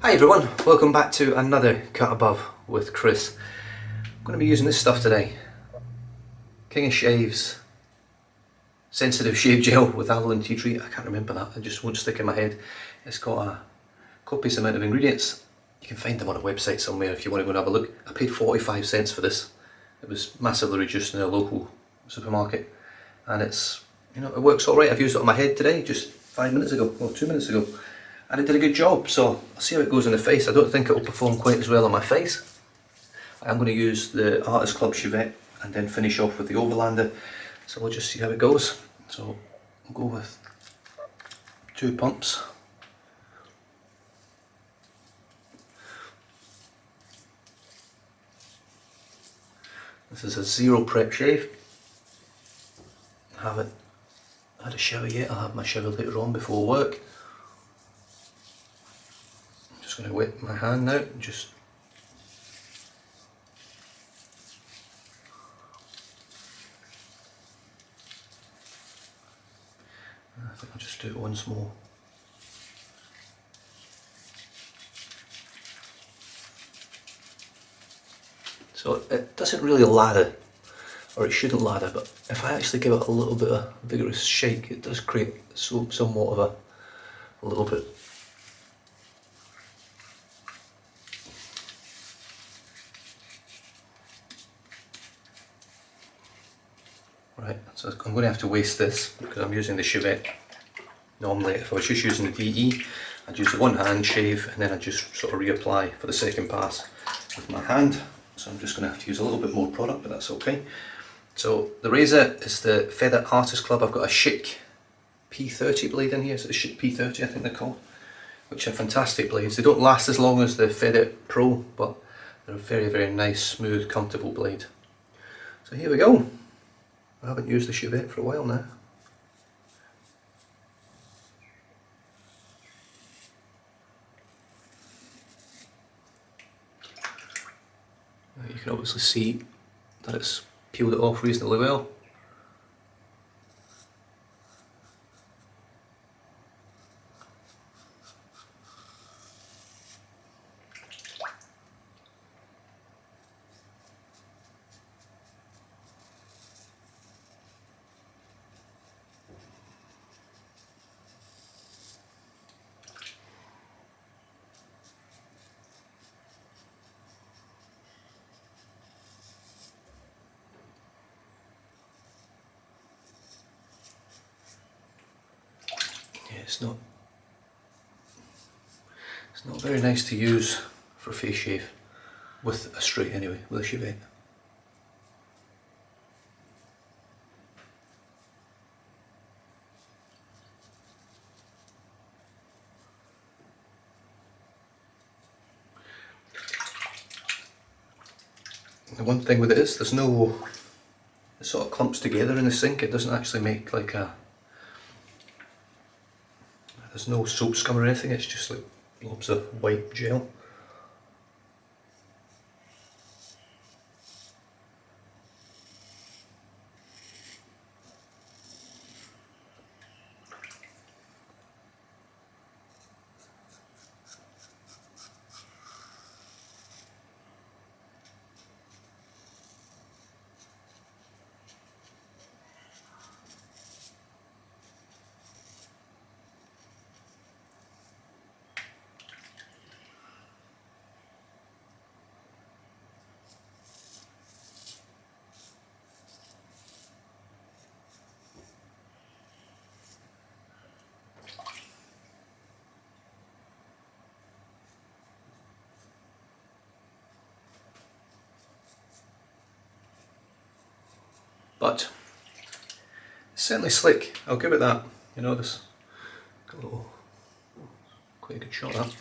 Hi everyone, welcome back to another Cut Above with Chris. I'm going to be using this stuff today. King of Shaves Sensitive Shave Gel with Aluminium tea tree. I can't remember that, it just won't stick in my head. It's got a copious amount of ingredients. You can find them on a website somewhere if you want to go and have a look. I paid 45 cents for this. It was massively reduced in a local supermarket. And it's, it works alright. I've used it on my head today, just 5 minutes ago, or 2 minutes ago. And it did a good job, so I'll see how it goes on the face. I don't think it will perform quite as well on my face. I'm going to use the Artist Club Chevette and then finish off with the Overlander. So we'll just see how it goes. So we'll go with 2 pumps. This is a zero prep shave. I haven't had a shower yet. I'll have my shower later on before work. I'm just going to wet my hand now and just I think I'll just do it once more. So it doesn't really lather, or it shouldn't lather, but if I actually give it a little bit of vigorous shake, it does create somewhat of a little bit. Right, so I'm going to have to waste this because I'm using the Chevette. Normally if I was just using the DE, I'd use the one hand shave and then I'd just sort of reapply for the second pass with my hand. So I'm just going to have to use a little bit more product, but that's okay. So the razor is the Feather Artist Club. I've got a Schick P30 blade in here, so the Schick P30 I think they're called, which are fantastic blades. They don't last as long as the Feather Pro, but they're a very, very nice, smooth, comfortable blade. So here we go. I haven't used the Chevette for a while now. You can obviously see that it's peeled it off reasonably well. Yeah, it's not very nice to use for a face shave with a straight anyway, with a Chevette. The one thing with it is it sort of clumps together in the sink. It doesn't actually make like there's no soap scum or anything, it's just like blobs of white gel. But it's certainly slick, I'll give it that. This got a little, quite a good shot of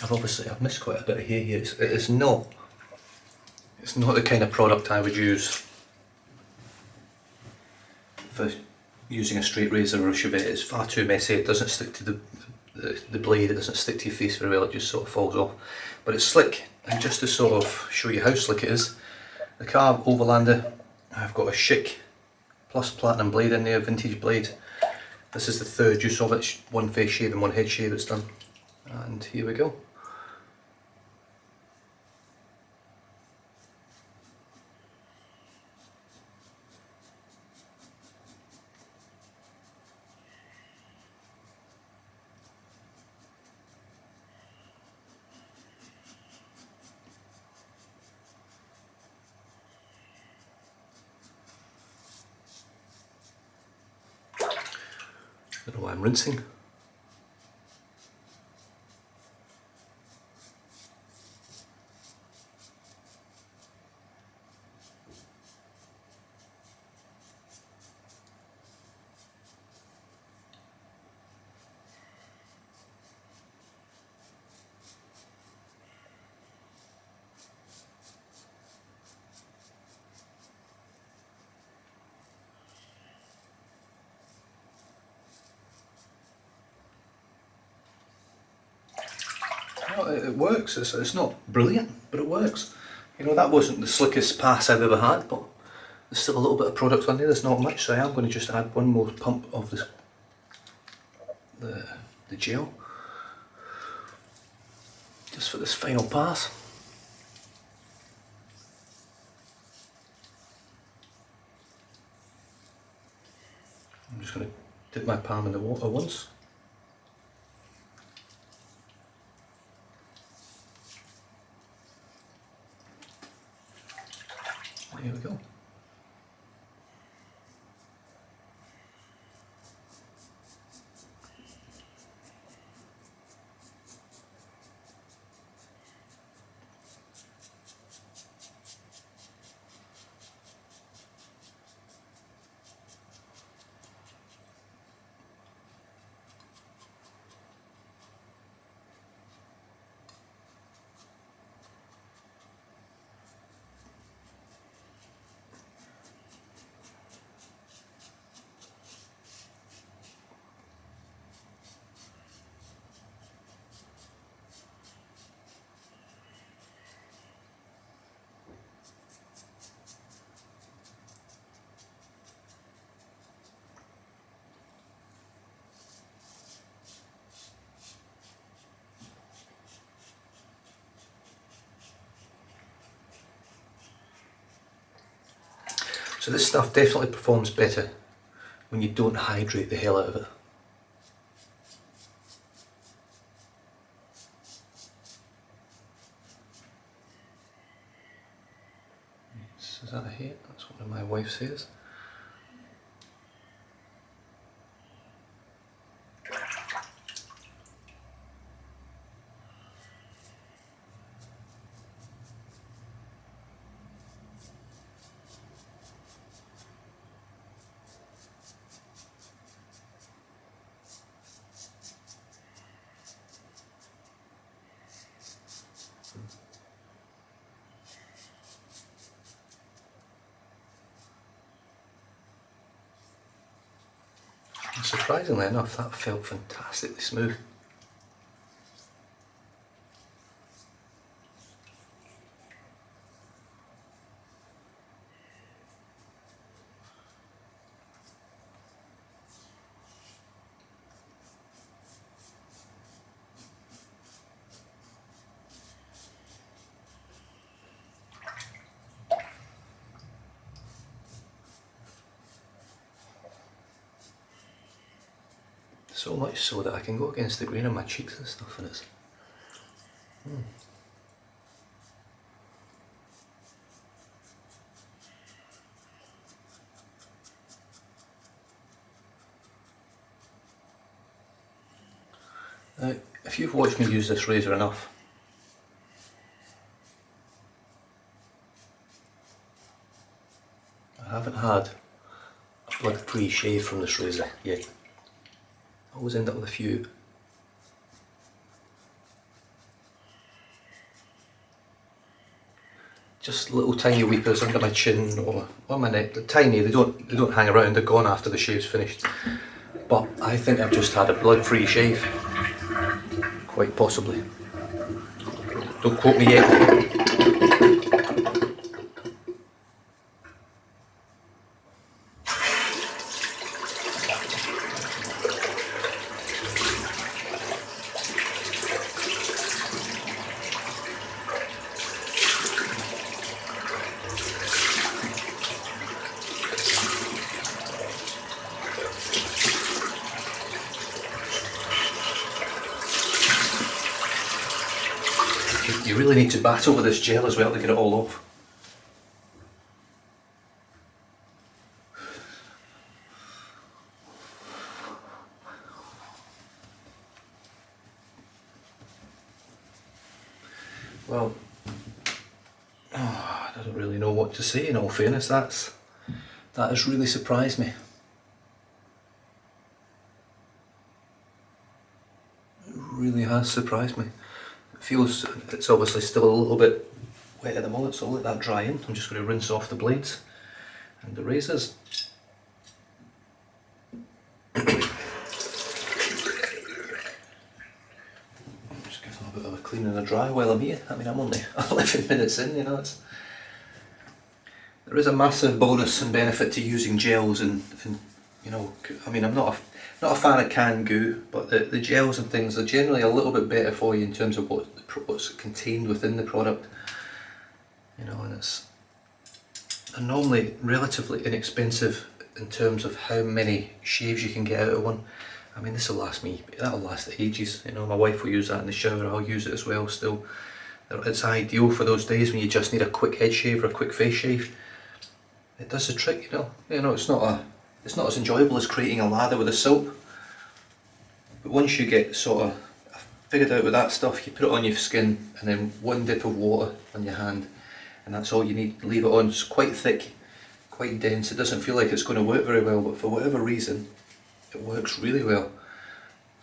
that. I've missed quite a bit of hair here. It's not the kind of product I would use for using a straight razor or a Chevette. It's far too messy, it doesn't stick to the blade, it doesn't stick to your face very well, it just sort of falls off. But it's slick, and just to sort of show you how slick it is, the Karve Overlander, I've got a Schick Plus Platinum blade in there, vintage blade, This is the third use of it, one face shave and one head shave it's done. And here we go. I don't know why I'm rinsing. Well, it works. It's not brilliant, but it works. You know, that wasn't the slickest pass I've ever had, but there's still a little bit of product on there. There's not much, so I am going to just add one more pump of this, the gel, just for this final pass. I'm just going to dip my palm in the water once. Here we go. So this stuff definitely performs better when you don't hydrate the hell out of it. Is that a hit? That's what my wife says. And surprisingly enough, that felt fantastically smooth. So much so that I can go against the grain on my cheeks and stuff, and it's... Now, if you've watched me use this razor enough, I haven't had a blood-free shave from this razor yet. I always end up with a few. Just little tiny weepers under my chin or on my neck. They're tiny, they don't hang around, they're gone after the shave's finished. But I think I've just had a blood-free shave. Quite possibly. Don't quote me yet. You really need to battle with this gel as well to get it all off. Well, I don't really know what to say in all fairness. That has really surprised me. It really has surprised me. It feels, it's obviously still a little bit wet at the moment, so I'll let that dry in. I'm just going to rinse off the blades and the razors. Clean and a dry while I'm here. I mean, I'm only 11 minutes in, you know. There is a massive bonus and benefit to using gels and you know, I mean, I'm not a fan of canned goo, but the gels and things are generally a little bit better for you in terms of what's contained within the product. You know, and they're normally relatively inexpensive in terms of how many shaves you can get out of one. I mean, this will last me, that'll last ages, you know. My wife will use that in the shower, I'll use it as well still. It's ideal for those days when you just need a quick head shave or a quick face shave. It does the trick, you know. You know, it's not as enjoyable as creating a lather with a soap. But once you get sort of figured out with that stuff, you put it on your skin and then one dip of water on your hand, and that's all you need. Leave it on. It's quite thick, quite dense. It doesn't feel like it's going to work very well, but for whatever reason, it works really well.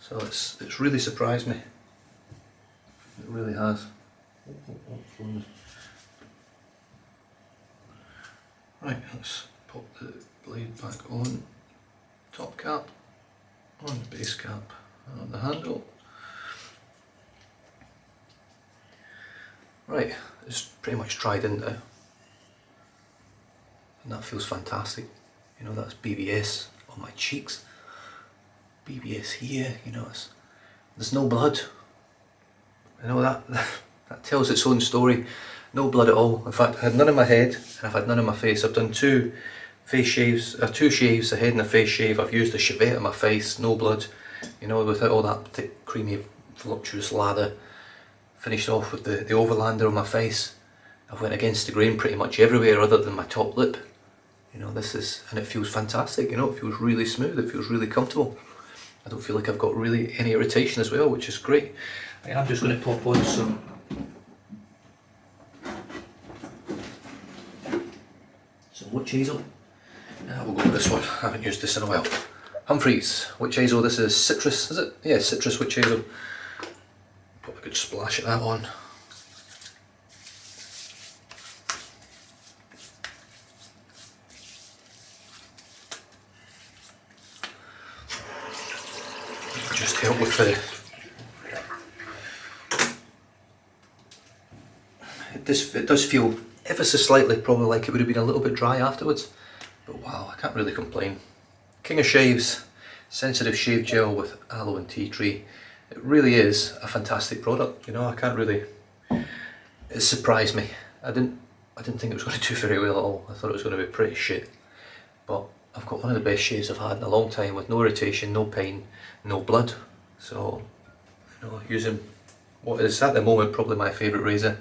So it's really surprised me. It really has. Right, let's pop the blade back on. Top cap, on the base cap, and on the handle. Right, it's pretty much dried in now. And that feels fantastic. You know, that's BBS on my cheeks. BBS here, you know, there's no blood. I know that tells its own story. No blood at all. In fact, I had none in my head and I've had none in my face. I've done two shaves, a head and a face shave. I've used a Chevette on my face, no blood. You know, without all that thick, creamy, voluptuous lather. Finished off with the Overlander on my face. I've went against the grain pretty much everywhere other than my top lip. You know, and it feels fantastic, you know, it feels really smooth, it feels really comfortable. I don't feel like I've got really any irritation as well, which is great. I'm just going to pop on some witch hazel. We'll go with this one. I haven't used this in a while. Humphreys witch hazel. This is citrus, is it? Yeah, citrus witch hazel. Put a good splash of that on. Just help with it does feel ever so slightly probably like it would have been a little bit dry afterwards, but wow, I can't really complain. King of Shaves sensitive shave gel with aloe and tea tree. It really is a fantastic product, you know. I can't really, it surprised me. I didn't think it was going to do very well at all. I thought it was going to be pretty shit, but I've got one of the best shaves I've had in a long time, with no irritation, no pain, no blood. So, you know, using what is at the moment probably my favourite razor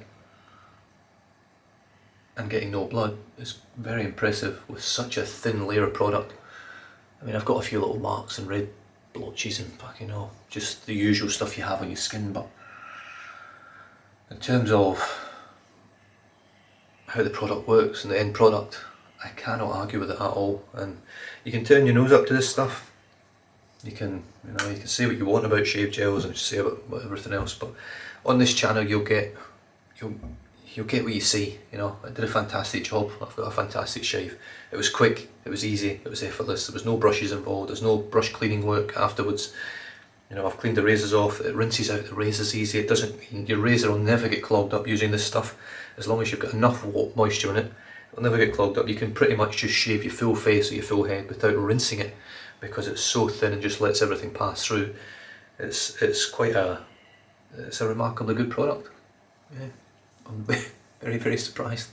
and getting no blood is very impressive with such a thin layer of product. I mean, I've got a few little marks and red blotches and, you know, just the usual stuff you have on your skin, but in terms of how the product works and the end product, I cannot argue with it at all. And you can turn your nose up to this stuff. You can say what you want about shave gels and say about everything else, but on this channel you'll get what you see. You know, I did a fantastic job. I've got a fantastic shave. It was quick, it was easy, it was effortless. There was no brushes involved. There's no brush cleaning work afterwards. You know, I've cleaned the razors off. It rinses out the razors easy. It doesn't. Your razor will never get clogged up using this stuff, as long as you've got enough moisture in it. It'll never get clogged up. You can pretty much just shave your full face or your full head without rinsing it, because it's so thin and just lets everything pass through. It's quite a remarkably good product. Yeah, I'm very, very surprised.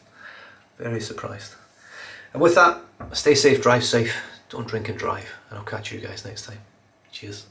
Very surprised. And with that, stay safe, drive safe, don't drink and drive, and I'll catch you guys next time. Cheers.